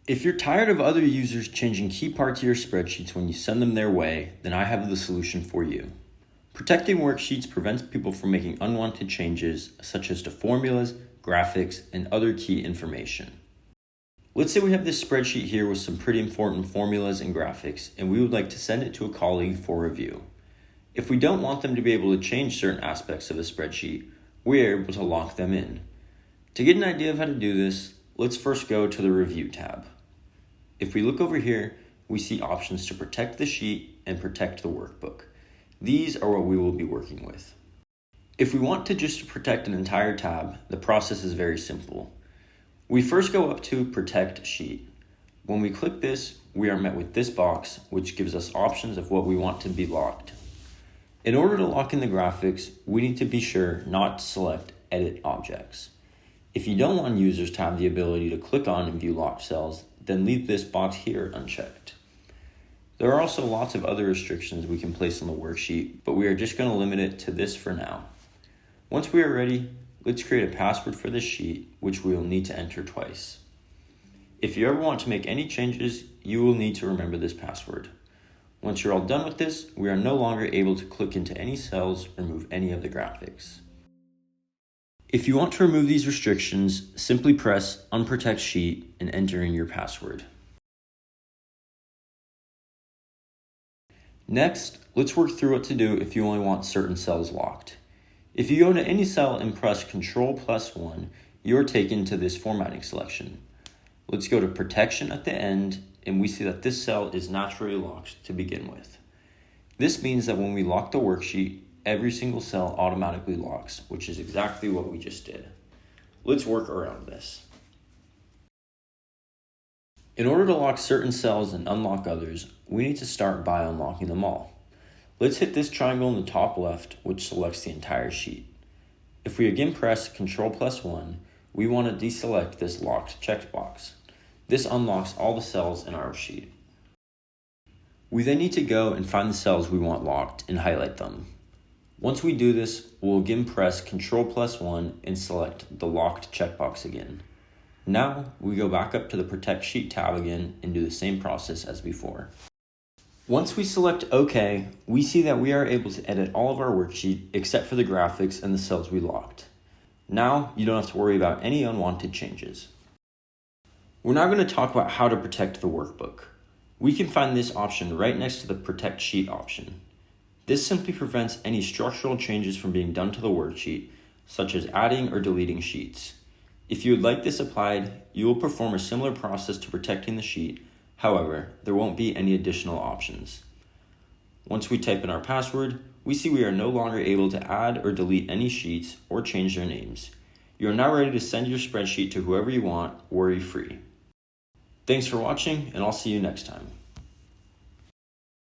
If you're tired of other users changing key parts of your spreadsheets when you send them their way, then I have the solution for you. Protecting worksheets prevents people from making unwanted changes, such as to formulas, graphics, and other key information. Let's say we have this spreadsheet here with some pretty important formulas and graphics, and we would like to send it to a colleague for review. If we don't want them to be able to change certain aspects of the spreadsheet, we are able to lock them in. To get an idea of how to do this, let's first go to the Review tab. If we look over here, we see options to protect the sheet and protect the workbook. These are what we will be working with. If we want to just protect an entire tab, the process is very simple. We first go up to Protect Sheet. When we click this, we are met with this box, which gives us options of what we want to be locked. In order to lock in the graphics, we need to be sure not to select Edit Objects. If you don't want users to have the ability to click on and view locked cells, then leave this box here unchecked. There are also lots of other restrictions we can place on the worksheet, but we are just going to limit it to this for now. Once we are ready, let's create a password for this sheet, which we will need to enter twice. If you ever want to make any changes, you will need to remember this password. Once you're all done with this, we are no longer able to click into any cells or move any of the graphics. If you want to remove these restrictions, simply press Unprotect Sheet and enter in your password. Next, let's work through what to do if you only want certain cells locked. If you go to any cell and press Ctrl+1, you are taken to this formatting selection. Let's go to Protection at the end, and we see that this cell is naturally locked to begin with. This means that when we lock the worksheet, every single cell automatically locks, which is exactly what we just did. Let's work around this. In order to lock certain cells and unlock others, we need to start by unlocking them all. Let's hit this triangle in the top left, which selects the entire sheet. If we again press Ctrl+1, we want to deselect this locked checkbox. This unlocks all the cells in our sheet. We then need to go and find the cells we want locked and highlight them. Once we do this, we'll again press Ctrl+1 and select the locked checkbox again. Now, we go back up to the Protect Sheet tab again and do the same process as before. Once we select OK, we see that we are able to edit all of our worksheet except for the graphics and the cells we locked. Now, you don't have to worry about any unwanted changes. We're now going to talk about how to protect the workbook. We can find this option right next to the Protect Sheet option. This simply prevents any structural changes from being done to the worksheet, such as adding or deleting sheets. If you would like this applied, you will perform a similar process to protecting the sheet. However, there won't be any additional options. Once we type in our password, we see we are no longer able to add or delete any sheets or change their names. You are now ready to send your spreadsheet to whoever you want, worry-free. Thanks for watching, and I'll see you next time.